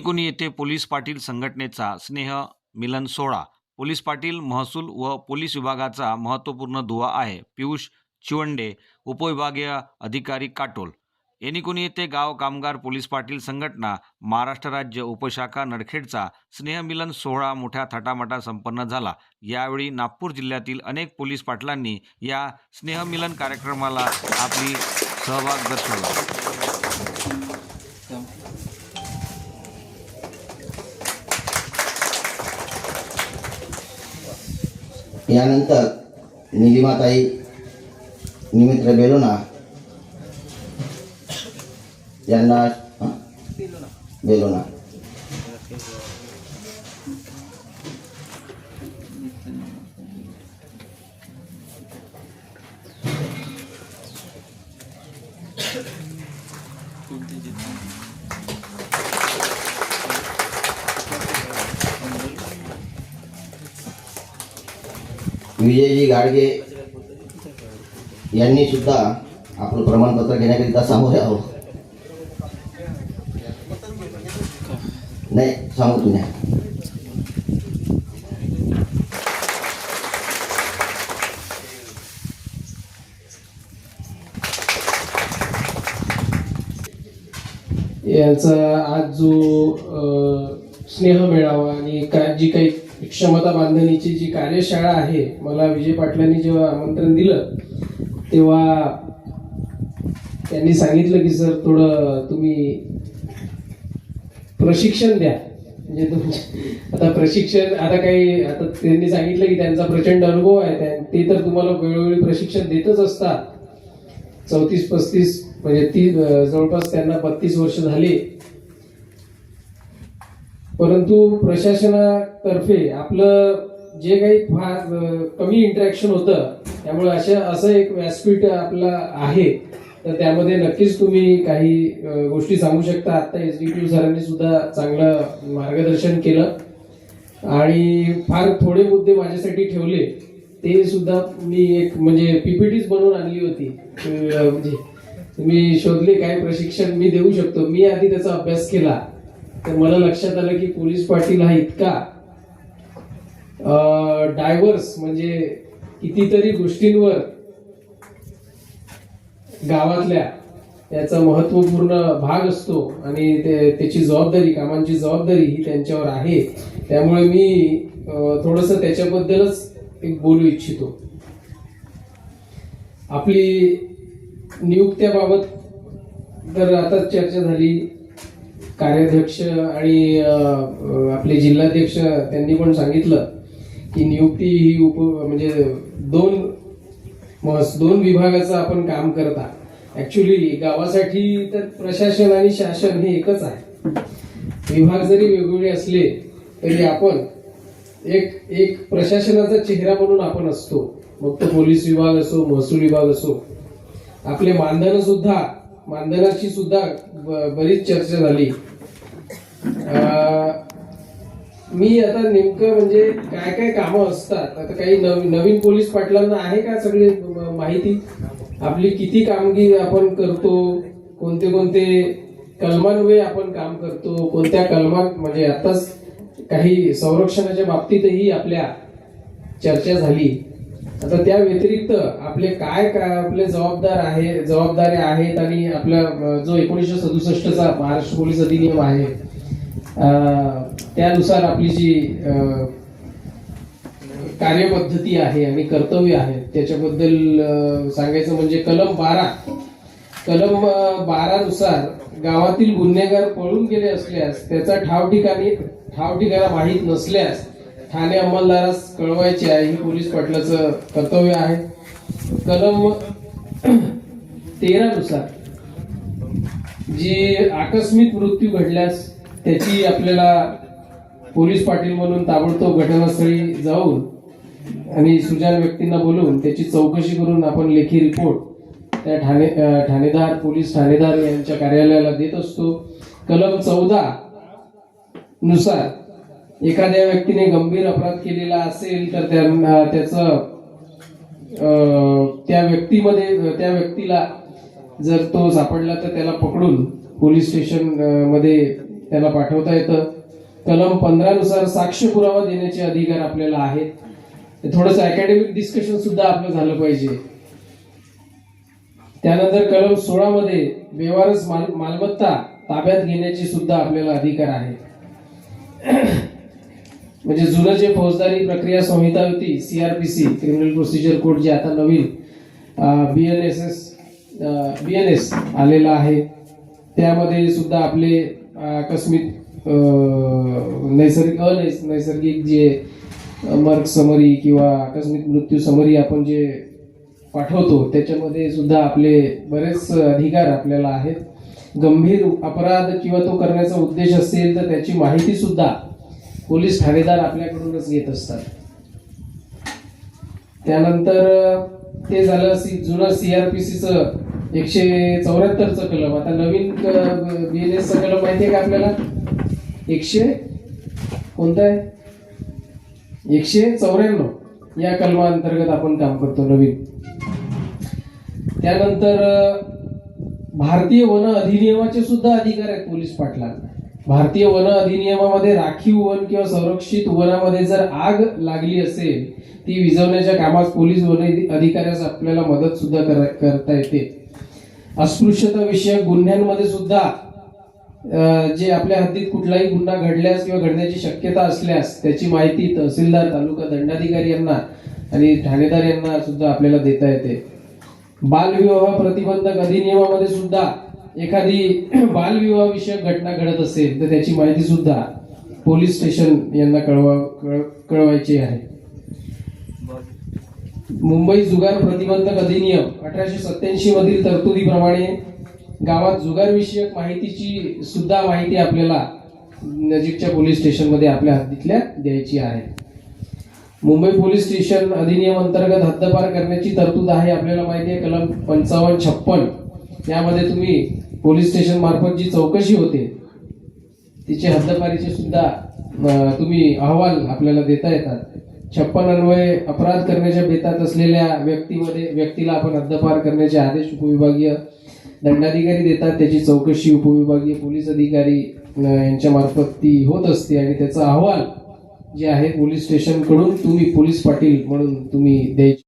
एनिकोनी येथे पोलीस पाटील संघटनेचा स्नेह मिलन सोहळा. पोलीस पाटील महसूल व पोलीस विभागाचा महत्त्वपूर्ण दुवा आहे. पियुष चिवंडे, उपविभागीय अधिकारी काटोल. एनिकोनी येथे गाव कामगार पोलीस पाटील संघटना महाराष्ट्र राज्य उपशाखा नडखेडचा स्नेहमिलन सोहळा मोठ्या थाटामाटात संपन्न झाला. यावेळी नागपूर जिल्ह्यातील अनेक पोलीस पाटलांनी या स्नेहमिलन कार्यक्रमाला आपली सहभाग दर्शवला. यानंतर निलिमाताई निमित्र बेलोना यांना बेलोना विजयजी गाडगे यांनी सुद्धा आपलं प्रमाणपत्र घेण्याकरिता सामोरे आहो. नाही सांगू तुम्ही. याचा आज जो स्नेह मेळावा आणि जी काही क्षमता बांधणीची जी कार्यशाळा आहे, मला विजय पाटलांनी जेव्हा आमंत्रण दिलं तेव्हा त्यांनी सांगितलं की सर थोडं तुम्ही प्रशिक्षण द्या. म्हणजे आता प्रशिक्षण आता त्यांनी सांगितलं की त्यांचा प्रचंड अनुभव आहे, ते तर तुम्हाला वेळोवेळी प्रशिक्षण देतच असतात. 34-35 म्हणजे जवळपास त्यांना 32 वर्ष झाली. परंतु प्रशासनातर्फे आपलं जे काही फार कमी इंटरॅक्शन होतं, त्यामुळे असं एक व्यासपीठ आपलं आहे, तर त्यामध्ये नक्कीच तुम्ही काही गोष्टी सांगू शकता. आता SDPO सरांनी सुद्धा चांगलं मार्गदर्शन केलं आणि फार थोडे मुद्दे माझ्यासाठी ठेवले. ते सुद्धा मी एक म्हणजे PPTच बनवून आणली होती. म्हणजे तुम्ही शोधले काय प्रशिक्षण मी देऊ शकतो. मी आधी त्याचा अभ्यास केला तर मला लक्षात आलं की पोलीस पाटील हा इतका डायव्हर्स म्हणजे कितीतरी गोष्टींवर गावातल्या त्याचा महत्वपूर्ण भाग असतो आणि त्याची जबाबदारी, कामांची जबाबदारी ही त्यांच्यावर आहे. त्यामुळे मी थोडंसं त्याच्याबद्दलच एक बोलू इच्छितो. आपली नियुक्त्याबाबत तर आता चर्चा झाली. कार्याध्यक्ष आणि आपले जिल्हाध्यक्ष त्यांनी पण सांगितलं की नियुक्ती ही म्हणजे दोन विभागाचं आपण काम करता. ऍक्च्युली गावासाठी तर प्रशासन आणि शासन हे एकच आहे. विभाग जरी वेगवेगळे असले तरी आपण एक प्रशासनाचा चेहरा म्हणून आपण असतो. मग तो पोलीस विभाग असो, महसूल विभाग असो. आपले मानधनाची सुद्धा बरीच चर्चा झाली. मी आता नेमकं म्हणजे काय काय कामं असतात, आता काही नवीन पोलीस पाटलांना आहे का सगळी माहिती? आपली किती कामगिरी आपण करतो, कोणते कोणते कलमान्वये आपण काम करतो, कोणत्या कलमात म्हणजे आताच काही संरक्षणाच्या बाबतीतही आपल्या चर्चा झाली. आता त्या व्यतिरिक्त आपले काय आपले जबाबदाऱ्या आहेत आणि आपला जो 1967चा महाराष्ट्र पोलीस अधिनियम आहे त्यानुसार आपली जी कार्यपद्धती आहे आणि कर्तव्य आहे त्याच्याबद्दल सांगायचं म्हणजे कलम 12 नुसार गावातील गुन्हेगार पळून गेले असल्यास त्याचा ठाव ठिकाणा माहीत नसल्यास ठाणे अंमलदारास कळवायचे आहे. ही पोलीस पाटलाचं कर्तव्य आहे. कलम 13 नुसार जी आकस्मिक मृत्यू घडल्यास त्याची आपल्याला पोलीस पाटील म्हणून ताबडतोब घटनास्थळी जाऊन आणि सुजाण व्यक्तींना बोलवून त्याची चौकशी करून आपण लेखी रिपोर्ट त्या पोलीस ठाणेदार यांच्या कार्यालयाला देत असतो. कलम 14 नुसार एखाद्या व्यक्तीने गंभीर अपराध केलेला असेल तर त्या व्यक्तीला जर तो सापडला तर त्याला पकडून पोलीस स्टेशन मध्ये त्याला पाठवता येतं. कलम 15 नुसार साक्ष पुरावा देण्याचे अधिकार आपल्याला आहेत. ते थोडंसं अकॅडमिक डिस्कशन सुद्धा आपलं झालं पाहिजे. त्यानंतर कलम 16 मध्ये बेवारस मालमत्ता ताब्यात घेण्याचे सुद्धा आपल्याला अधिकार आहे. म्हणजे जुनं जे फौजदारी प्रक्रिया संहिता होती CRPC क्रिमिनल प्रोसिजर कोड, जे आता नवीन BNS आलेला आहे, त्यामध्ये सुद्धा आपले आकस्मिक नैसर्गिक जे मर्ग समरी किंवा आकस्मिक मृत्यू समरी आपण जे पाठवतो, त्याच्यामध्ये सुद्धा आपले बरेच अधिकार आपल्याला आहेत. गंभीर अपराध किंवा तो करण्याचा उद्देश असेल तर त्याची माहिती सुद्धा पोलीस ठाणेदार आपल्याकडूनच घेत असतात. त्यानंतर ते झालं जुनं CRPCचं 174चं कलम. आता नवीन BNSचं कलम माहिती आहे का आपल्याला? कोणतं आहे? 194 या कलमाअंतर्गत आपण काम करतो नवीन. त्यानंतर भारतीय वन अधिनियमाचे सुद्धा अधिकार आहेत पोलीस पाटलांना. भारतीय वन अधिनियमामध्ये राखीव वन किंवा संरक्षित वनामध्ये जर आग लागली असेल, ती विझवण्याच्या कामात पोलीस वन अधिकाऱ्यास आपल्याला मदत सुद्धा करता येते. अस्पृश्यता विषयक गुन्ह्यांमध्ये सुद्धा जे आपल्या हद्दीत कुठलाही गुन्हा घडल्यास किंवा घडण्याची शक्यता असल्यास त्याची माहिती तहसीलदार, तालुका दंडाधिकारी यांना आणि ठाणेदार यांना सुद्धा आपल्याला देता येते. बालविवाह प्रतिबंधक अधिनियमामध्ये सुद्धा एखादी बालविवाह विषयक घटना घडत असेल तर त्याची माहिती सुद्धा पोलीस स्टेशन यांना कळवायची आहे. मुंबई जुगार प्रतिबंधक अधिनियम 1887 मधील तरतुदीप्रमाणे गावात जुगार विषयक माहितीची सुद्धा माहिती आपल्याला नजीकच्या पोलीस स्टेशन मध्ये आपल्या हद्दीतल्या द्यायची आहे. मुंबई पोलीस स्टेशन अधिनियम अंतर्गत हद्दपार करण्याची तरतूद आहे. आपल्याला माहिती आहे कलम 55-56 यामध्ये तुम्ही पोलीस स्टेशन मार्फत जी चौकशी होते तिचे हद्दपारीचे सुद्धा तुम्ही अहवाल आपल्याला देता येतात. 56 अन्वये अपराध करण्याच्या बेतात असलेल्या व्यक्तीला आपण हद्दपार करण्याचे आदेश उपविभागीय दंडाधिकारी देतात. त्याची चौकशी उपविभागीय पोलीस अधिकारी यांच्या मार्फत ती होत असते आणि त्याचा अहवाल जे आहे पोलीस स्टेशन कडून तुम्ही पोलीस पाटील म्हणून तुम्ही द्यायचे.